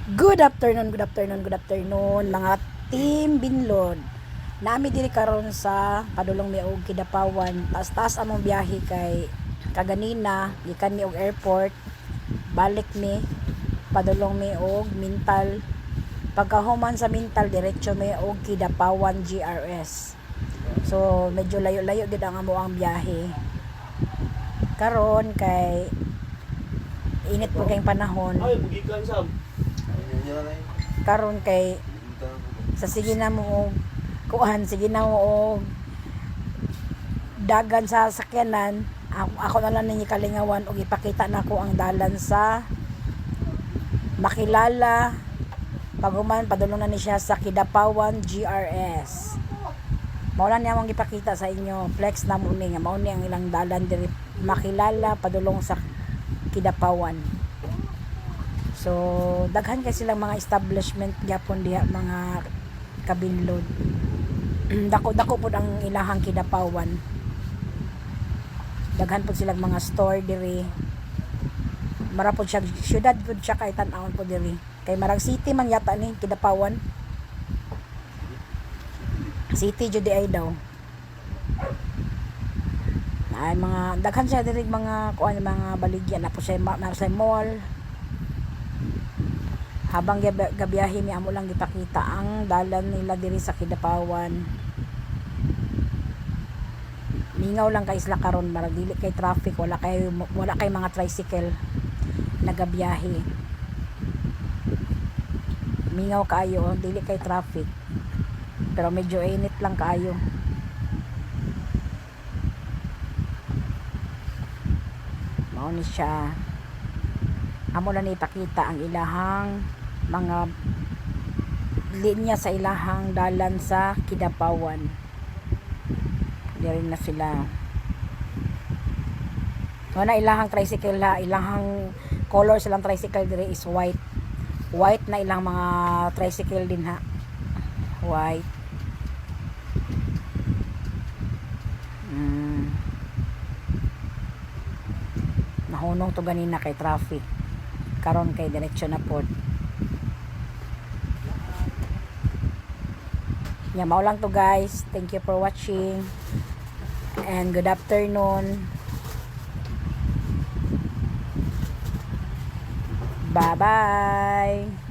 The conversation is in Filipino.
Good afternoon mga team Binlod. Nami diri karon sa padulong mi og Kidapawan. Taas-taas among biyahe kay kaganina gikan mi og airport. Balik mi padulong mi og Mintal. Pagkahuman sa Mintal diretso mi og Kidapawan GRS. So medyo layo-layo gid ang amo ang biyahe. Karon kay init po kayong panahon. Ay, bugikan Sam. Karon kay sa sige na mo sige na mo dagan sa sakyanan. Ako na lang ninyo kalingawan og ipakita nako ang dalan sa Makilala. Paguman padulong na ni siya sa Kidapawan GRS. Mao lang niya mong ipakita sa inyo. Flex na mo ni nga mao ni ang ilang dalan diri Makilala padulong sa Kidapawan. So daghan kay silang mga establishment gyapon diha mga kabinlod. Dako pud ang ilahang Kidapawan. Daghan pud silang mga store diri. Mara pud siya syudad pud siya kay tan-awon pud diri. Kay marag city man yata ni Kidapawan. City jud ay daw. Ay mga daghan siya diri mga kuan mga baligya na po siya sa mall. Habang gabiyahe mi amo lang gipakita ang dalan nila diri sa Kidapawan. Mingaw lang kay isla karon marag dili kay traffic, wala kay mga tricycle nagabiyahe. Mingaw kaayo, dili kay traffic. Pero medyo init lang kaayo. Mao ni siya. Amo lang ipakita ang ilahang mga linya sa ilahang dalan sa Kidapawan. Diri na sila. Wala ilahang tricycle ha, ilahang color silang tricycle diri is white. White na ilang mga tricycle din ha. White. Nahunong to ganina kay traffic. Karon kay diretso na pod. Yeah, mao lang to guys. Thank you for watching. And good afternoon. Bye-bye.